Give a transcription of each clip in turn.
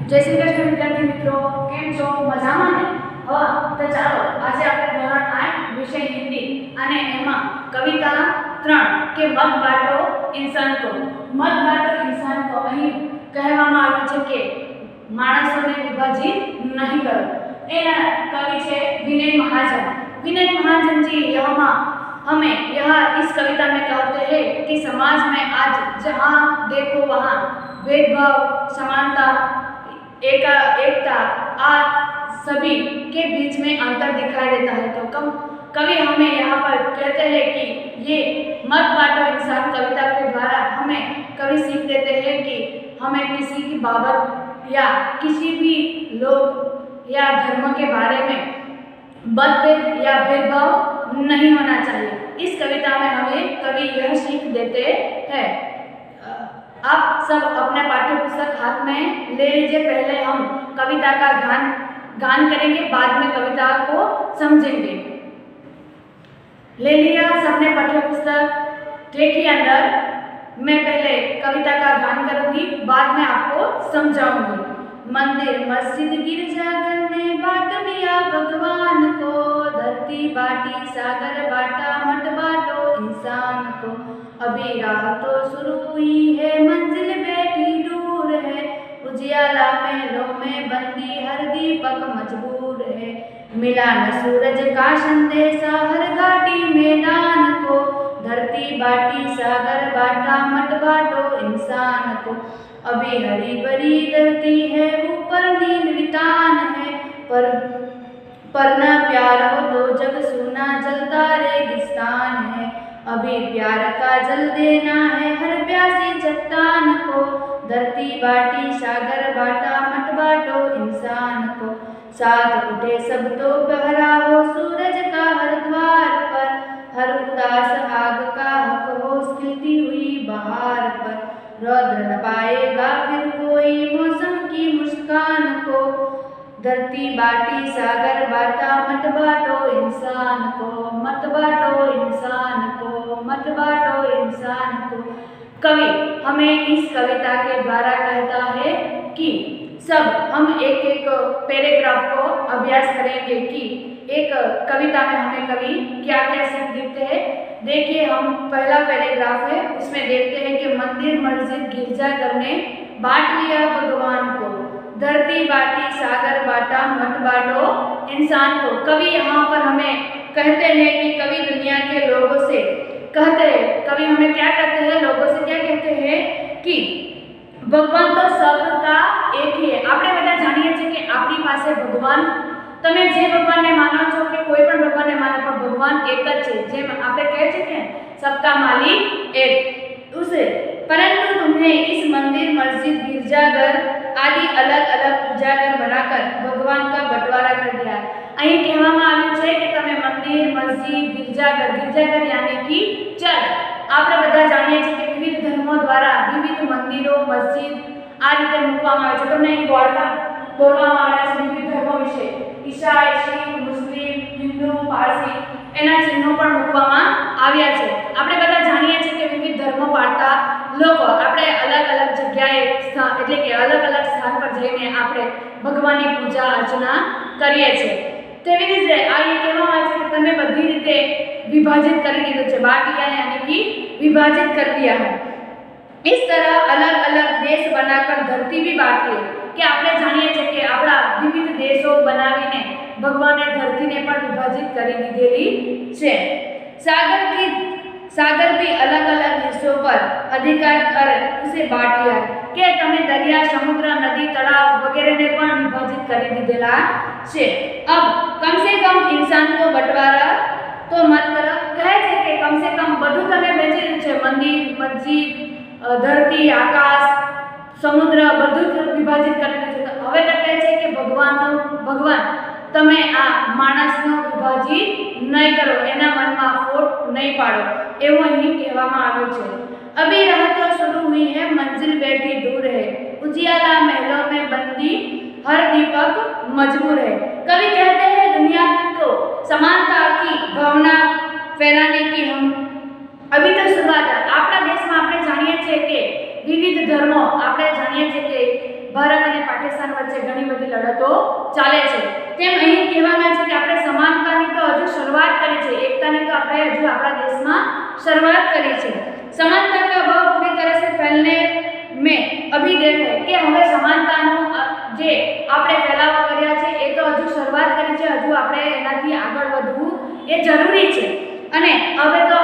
जय श्री कृष्ण विद्यार्थी मित्रों, केम छो? मजामां ने? हाँ, तो चलो आज આપણે ધોરણ 8 વિષય હિન્દી અને એમાં કવિતા 3 કે મત બાટો ઇન્સાન કો અહીં કહેવામાં આવ્યું છે કે માણસોને વિભાજિત નહીં કરો। એના કવિ છે વિનય મહાજન। विनय महाजन जी हमें यह इस कविता में कहते हैं कि समाज में आज जहाँ देखो वहाँ भेदभाव, समानता, एकता आ सभी के बीच में अंतर दिखाई देता है। तो कवि हमें यहाँ पर कहते हैं कि ये मत बांटो इंसान कविता के द्वारा हमें कवि सीख देते हैं कि हमें किसी की बाबत या किसी भी लोग या धर्म के बारे में मतभेद या भेदभाव नहीं होना चाहिए। इस कविता में हमें कवि यह सीख देते हैं। आप सब अपना पाठ्य पुस्तक हाथ में ले लीजिए। पहले हम कविता का गान करेंगे, बाद में कविता को समझेंगे। ले लिया सबने पाठ्य पुस्तक? देखिए अंदर मैं पहले कविता का गान करूंगी, बाद में आपको समझाऊंगी। मंदिर मस्जिद गिरजाघर ने बांट लिया भगवान को, धरती बाटी सागर बाटा मत बांटो इंसान को। अभी राह तो शुरू हुई है मंजिल बैठी दूर है, उजियाला महलों में बंदी हर दीपक मजबूर है। मिला न सूरज का संदेशा हर घाटी मैदान को, धरती बाटी सागर बाटा मत बांटो इंसान को। अभी हरी भरी धरती है ऊपर नील वितान है, पर न प्यार हो तो जग सूना जलता रेगिस्तान है। अभी प्यार का जल देना है हर प्यासी चट्टान को, धरती बाटी सागर बाटा मत बांटो इंसान को। साथ उठे सब तो पहरा हो सूरज का हर द्वार पर, हर उदास आग का हक हो खिलती हुई बहार पर। रौद्र न पाएगा फिर कोई मौसम की मुस्कान को, धरती बाटी सागर बाटा मत बांटो इंसान को, मत बांटो इंसान को, मत बांटो इंसान को। कवि हमें इस कविता के द्वारा कहता है कि सब हम एक एक पैराग्राफ को अभ्यास करेंगे कि एक कविता में हमें कवि क्या क्या सीख देते हैं। देखिए हम पहला पैराग्राफ है, उसमें देखते हैं कि मंदिर मस्जिद गिरजाघर ने बांट लिया भगवान को, धरती बाटी सागर बाटा मत बांटो इंसान को। कवि यहाँ पर हमें कहते हैं कि कवि दुनिया के लोगों से कहते हैं, कवि हमें क्या कहते हैं, लोगों से क्या कहते हैं कि भगवान तो सबका एक ही है। આપણે બધા જાણીએ છીએ કે આપણી પાસે ભગવાન, તમે જે ભગવાનને માનો છો કે કોઈ પણ ભગવાનને માનો, પણ ભગવાન એક જ છે। જેમ આપણે કહે છે કે सबका मालिक एक, उसे परंतु तुमने इस मंदिर मस्जिद गिरजाघर आदि अलग अलग पूजाघर बनाकर भगवान का बंटवारा कर दिया। અહીં કહેવામાં આવ્યું છે કે તમે મંદિર મસ્જિદ गिरजाघर यानी कि चर्च, આપણે બધા જાણીએ છીએ કે વિવિધ ધર્મો દ્વારા વિવિધ મંદિરો મસ્જિદ આ રીતે મૂકવામાં આવે છે। તમને અહીં બોર્ડમાં દોરવામાં આવ્યા છે વિવિધ ધર્મો વિશે, ઈસાઈ, શીખ, મુસ્લિમ, હિન્દુ, પારસી એના ચિહ્નો પણ મૂકવામાં આવ્યા છે। આપણે બધા જાણીએ છીએ કે વિવિધ ધર્મો પાળતા લોકો આપણે અલગ અલગ જગ્યાએ એટલે કે અલગ અલગ સ્થાન પર જઈને આપણે ભગવાનની પૂજા અર્ચના કરીએ છીએ। તેવી રીતે આ એ કહેવામાં આવે છે કે તમે બધી રીતે विभाजित कर दिया है, बांट लिया है यानी कि विभाजित कर दिया है। इस तरह अलग अलग देश बनाकर धरती भी बांट ली कि આપણે જાણીએ છીએ કે આપણા વિવિધ દેશો બનાવીને ભગવાને ધરતીને પણ વિભાજિત કરી દીધેલી છે। सागर भी अलग अलग हिस्सों पर अधिकार कर उसे बांट लिया कि તમે દરિયા समुद्र नदी तलाव वगैरह ने પણ विभाजित કરી દીધેલા છે। अब कम से कम इंसान को बंटवारा तो मत करो, कहे છે કે कम से कम બધું તમે વહેંચી દીધું છે, મંદિર મસ્જિદ ધરતી આકાશ સમુદ્ર બધું વિભાજિત કરી દીધું છે। હવે તો કહે છે કે ભગવાન તમે આ માણસનો વિભાજિત નહીં કરો, એના મનમાં ફોટ નહીં પાડો, એવું અહીં કહેવામાં આવ્યું છે। अभी राह तो शुरू हुई है मंजिल बैठी दूर है, उजियाला महलों में बंदी हर दीपक मजबूर है। कवि कहते हैं दुनिया को समानता की भावना फैलाने की हम अभी तो शुरुआत है। આપણા દેશમાં આપણે જાણીએ છીએ કે વિવિધ ધર્મો, આપણે જાણીએ છીએ કે ભારત અને પાકિસ્તાન વચ્ચે ઘણી બધી લડતો ચાલે છે, તેમ અહીં કહેવામાં છે કે આપણે સમાનતાની તો હજુ શરૂઆત કરી છે, એકતાની તો આપણે હજુ આપણા દેશમાં શરૂઆત કરી છે। समानता का भाव पूरी तरह से फैलने में अभी देर है कि હવે સમાનતાનો જે આપણે ફેલાવો કર્યા છે એ તો હજુ શરૂઆત કરી છે, હજુ આપણે એનાથી આગળ વધવું એ જરૂરી છે અને હવે તો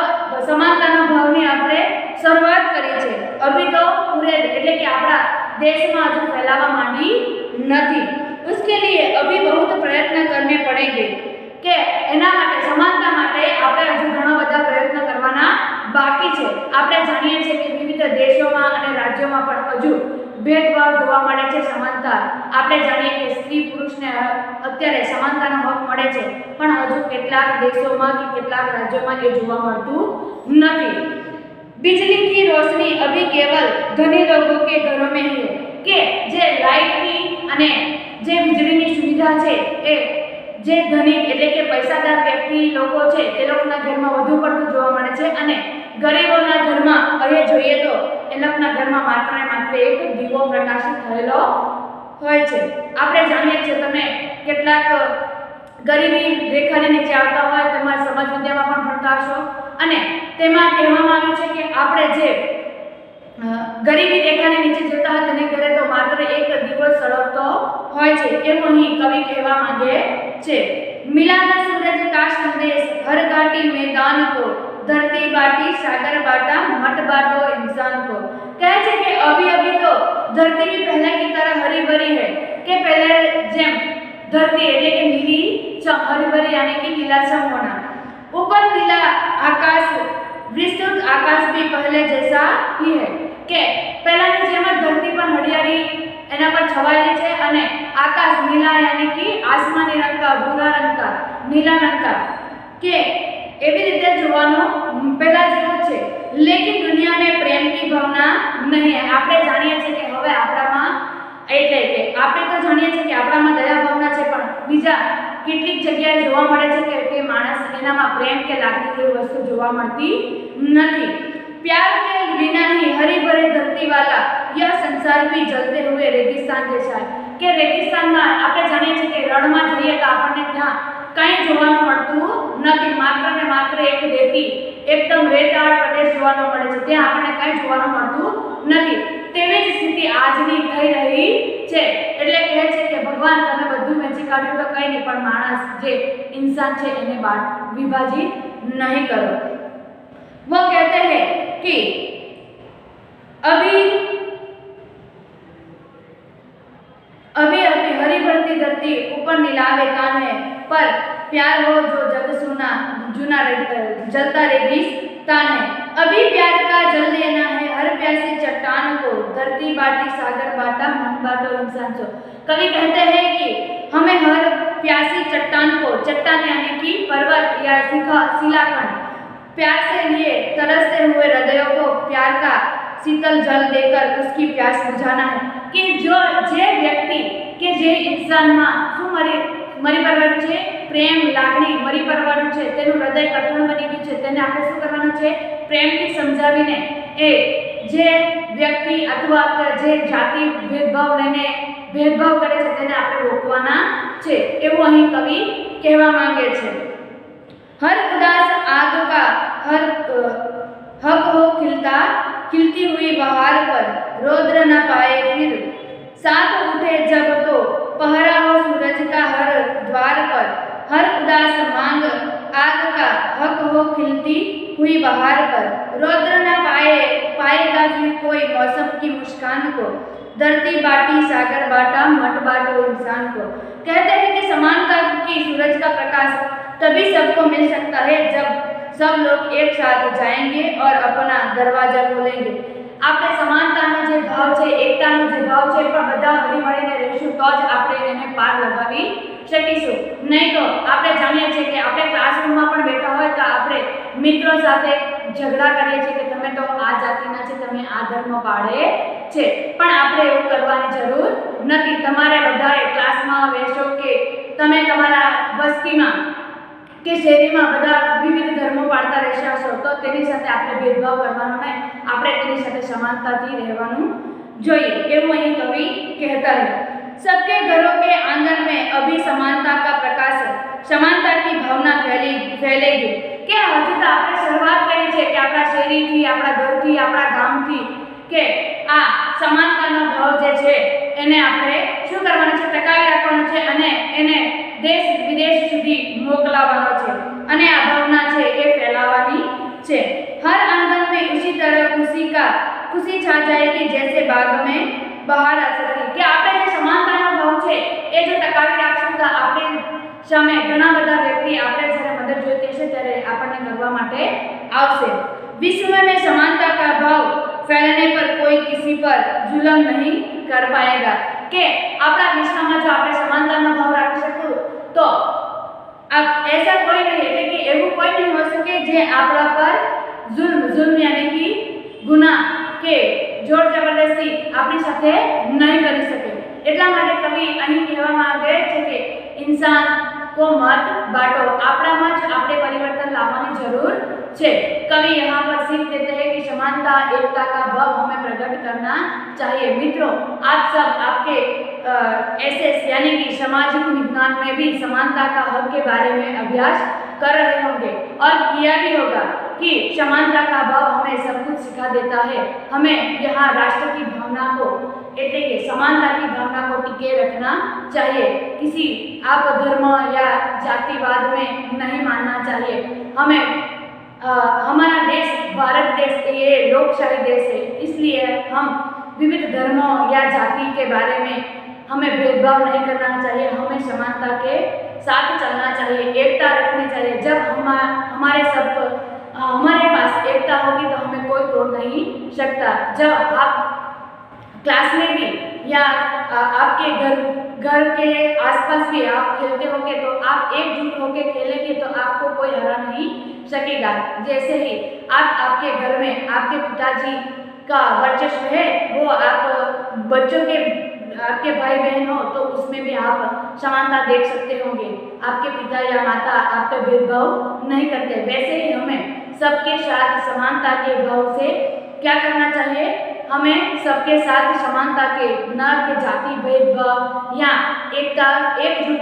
સમાનતાના ભાવની આપણે શરૂઆત કરી છે। અભી તો પૂરે એટલે કે આપણા દેશમાં હજુ ફેલાવા માંડી નથી। उसके लिए अभी बहुत प्रयत्न करने पड़ेंगे કે એના માટે સમાનતા માટે આપણે હજુ ઘણા બધા પ્રયત્ન કરવાના બાકી છે। આપણે જાણીએ છીએ કે વિવિધ દેશોમાં અને રાજ્યોમાં પણ હજુ ભેદભાવ જોવા મળે છે। સમાનતા આપણે જાણીએ કે સ્ત્રી પુરુષને અત્યારે સમાનતાનો હક મળે છે, પણ હજુ કેટલાક દેશોમાં કે કેટલાક રાજ્યોમાં એ જોવા મળતું નથી। बिजली की रोशनी अभी केवल धनी लोगों के घरों में ही है કે જે લાઇટની અને જે વીજળીની સુવિધા છે એ જે ધનિક એટલે કે પૈસાદાર વ્યક્તિ લોકો છે તે લોકોના ઘરમાં વધુ પડતું જોવા મળે છે અને ગરીબોના ઘરમાં હવે જોઈએ તો એ લોકોના ઘરમાં માત્ર ને માત્ર એક દીવો પ્રકાશિત થયેલો હોય છે। આપણે જાણીએ છીએ તમે કેટલાક ગરીબી રેખાની નીચે આવતા હોય તેમાં સમાજ વિદ્યામાં પણ ભણતા હશો અને તેમાં કહેવામાં આવ્યું છે કે આપણે જે ગરીબી રેખાની નીચે જતા હોય તેને ઘરે તો માત્ર એક દીવો સળગતો હોય છે, એવું અહીં કવિ કહેવા માંગે છે। मिला न सूरज का संदेश हर घाटी मैदान को धरती बाटी सागर बाटा मट बाटो इंसान को કહે છે કે અભી અભી તો ધરતી भी पहले की तरह हरी भरी है કે पहले જેમ धरती એટલે કે લીલી હરી ભરી यानी कि लीलाछम होना, ऊपर नीला आकाश विस्तृत आकाश भी पहले जैसा ही है કે પહેલાની જેમ જ ધરતી પર હરિયાળી એના પર છવાયેલી છે અને આકાશ નીલા यानी कि आसमानी रंग का भूरा रंग का नीला रंग का કે એવી રીતે જોવાનો પહેલા જેવો છે। लेकिन दुनिया में प्रेम की भावना नहीं है। આપણે જાણીએ છીએ કે હવે આપણામાં એટલે કે આપણે તો જાણીએ છીએ કે આપણામાં દયા ભાવના છે, પણ બીજા કેટલીક જગ્યાએ જોવા મળે છે કે તે માણસ એનામાં પ્રેમ કે લાગણી જેવી વસ્તુ જોવા મળતી નથી। प्यार के बिना ही हरी भरी धरती वाला यह संसार भी जलते हुए रेगिस्तान जैसा है કે રેગિસ્તાનમાં આપણે જાણીએ છીએ કે રણમાં જઈએ તો આપણને ત્યાં કંઈ જોવાનું મળતું નથી, માત્ર ને માત્ર એક રેતી એકદમ રેતાળ પ્રદેશ જોવાનો મળે છે, ત્યાં આપણને કંઈ જોવાનું મળતું નથી। તેવી જ સ્થિતિ આજની થઈ રહી છે। એટલે કહે છે કે ભગવાન તમે બધું વેચી કાઢ્યું તો કંઈ નહીં, પણ માણસ જે ઇન્સાન છે એને વિભાજિત નહીં કરો। वो कहते हैं कि अभी अभी अभी हरी भरती धरती ऊपर नीलावे कान है पर प्यार हो जो जग सुना जुना जलता रेगिस्तान है। अभी प्यार का जल देना है हर प्यासी चट्टान को धरती बाटी सागर बाटा मन बाटो इंसान को। कवि कहते हैं कि हमें हर प्यासी चट्टान को, चट्टान यानी कि पर्वत या शिलाखंड, प्यार से लिए तरसते हुए हृदयों को प्यार का शीतल जल देकर उसकी प्यास बुझाना है कि जो जे व्यक्ति કે જે ઇન્સાનમાં શું મરી પરવાનું છે, પ્રેમ લાગણી મરી પરવાનું છે, તેનું હૃદય કઠણ બની ગયું છે, તેને આપણે શું કરવાનું છે, પ્રેમથી સમજાવીને એ જે વ્યક્તિ અથવા જે જાતિ ભેદભાવ લઈને ભેદભાવ કરે છે તેને આપણે રોકવાના છે, એવું અહીં કવિ કહેવા માંગે છે। हर उदास आग का हर हक हो खिलती हुई बहार पर रौद्र न पाए फिर साथ उठे जब तो पहरा हो सूरज का हर द्वार पर। हर उदास मांग आग का हक हो खिलती हुई बहार पर रौद्र न पाएगा फिर कोई मौसम की मुस्कान को धरती बाटी सागर बाटा मट बाटो इंसान को। कहते हैं कि समानता की सूरज का प्रकाश तभी सबको मिल सकता है जब सब लोग एक साथ जाएंगे और अपना दरवाजा खोलेंगे। આપણે સમાનતાનો જે ભાવ છે, એકતાનો જે ભાવ છે, પણ બધા હળીમળીને રહીશું તો જ આપણે એને પાર લગાવી શકીશું। નહીં તો આપણે જાણીએ છીએ કે આપણે ક્લાસરૂમમાં પણ બેઠા હોય તો આપણે મિત્રો સાથે ઝઘડા કરીએ છીએ કે તમે તો આ જાતિના છે, તમે આ ધર્મ પાળે છે, પણ આપણે એવું કરવાની જરૂર નથી। તમારે બધાએ ક્લાસમાં બેસો કે તમે તમારા વસ્તીમાં કે શેરીમાં બધા વિવિધ ધર્મો પાળતા રહેશો તો તેની સાથે આપણે ભેદભાવ કરવાનો નહીં, આપણે તેની સાથે સમાનતાથી રહેવાનું જોઈએ એવું અહીં કવિ કહેતા है। सबके घरों के आंगन में अभी समानता का प्रकाश है, समानता की भावना फैलेगी। કે હજી તો આપણે શરૂઆત કરી છે કે આપણા શેરીથી, આપણા ઘરથી, આપણા ગામથી કે આ સમાનતાનો ભાવ જે છે એને આપણે શું કરવાનો છે, ટકાવી રાખવાનો છે અને એને દેશ વિદેશ સુધી મોકલાવવાનો છે અને આ ભાવના છે એ ફેલાવવાની છે। हर आंगन में उसी तरह खुशी छा जाएगी जैसे बाग में बहार आ सकती। કે આપણે જે સમાનતાનો ભાવ છે એ જો ટકાવી રાખશું તો આપણે સામે ઘણા બધા વ્યક્તિ આપણે જ્યારે મદદ જોઈતી હશે ત્યારે આપણને કરવા માટે આવશે। विश्व में समानता का भाव फैलने पर कोई किसी पर जुल्म नहीं कर पाएगा। કે આપણા વિશ્વમાં જો આપણે સમાનતાનો ભાવ રાખી શકું તો अब ऐसा कोई नहीं એટલે કે એવું કોઈ નહીં હોઈ શકે જે આપણા પર जुल्म यानी कि गुनाह के जोर जबरदस्ती આપણી સાથે નહીં કરી શકે। એટલા માટે કવિ અહીં કહેવા માંગે છે કે इंसान को मत बांटो, આપણામાં જ આપણે પરિवर्तन लाने जरूर है। कवि यहाँ पर सीख देते हैं कि समानता एकता का भाव हमें प्रकट करना चाहिए। मित्रों, आप सब आपके एसएस यानी कि सामाजिक विज्ञान में भी समानता का हक के बारे में अभ्यास कर रहे होंगे और किया भी होगा कि समानता का भाव हमें सब कुछ सिखा देता है। हमें यहाँ राष्ट्र की भावना को એટલે કે समानता की भावना को टिके रखना चाहिए। किसी आप धर्म या जातिवाद में नहीं मानना चाहिए। हमें हमारा देश भारत देश ये लोकशाही देश है, इसलिए हम विविध धर्मों या जाति के बारे में हमें भेदभाव नहीं करना चाहिए। हमें समानता के साथ चलना चाहिए, एकता रखनी चाहिए। जब हमारे पास एकता होगी तो हमें कोई तोड़ नहीं सकता। जब आप क्लास में भी या आपके घर के आसपास भी आप खेलते होंगे तो आप एकजुट होकर खेलेंगे तो आपको कोई हरा नहीं सकेगा। जैसे ही आप आपके घर में आपके पिताजी का वर्चस्व है वो आप बच्चों के आपके भाई बहन हो तो उसमें भी आप समानता देख सकते होंगे। आपके पिता या माता आपका भेदभाव नहीं करते। वैसे ही हमें सबके साथ समानता के भाव से क्या करना चाहिए, हमें सबके साथ समानता के न के जाति भेदभाव या एकता एकजुट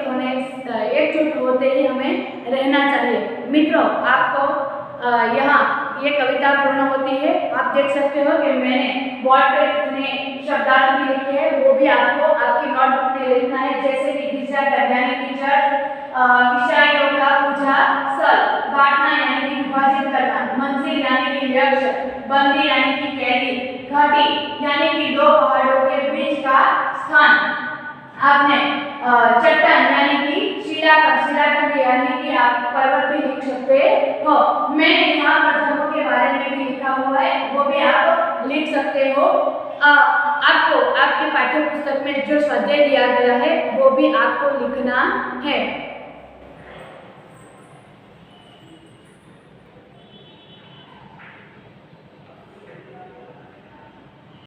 होते ही हमें रहना चाहिए। मित्रों, आपको यहाँ ये कविता पूर्ण होती है। आप देख सकते हो कि मैंने बोर्ड पे अपने शब्दार्थ भी लिखे हैं, वो भी आपको आपकी नोटबुक में लिखना है। जैसे कि दिशा यानी कि चर्च, ईसाइयों का पूजा स्थल, बांटना यानी कि विभाजित करना, मंजिल यानी कि लक्ष्य, बंदी यानी कि कैदी, घाटी यानी कि दो पहाड़ों के बीच का स्थान, आपने चट्टान यानी कि शिलाखंड यानी कि आप पर्वत भी लिख सकते हो। मैंने यहाँ पर धर्मों के बारे में भी लिखा हुआ है, वो भी आप लिख सकते हो। आपको आपके पाठ्य पुस्तक में जो स्वाध्याय दिया गया है वो भी आपको लिखना है।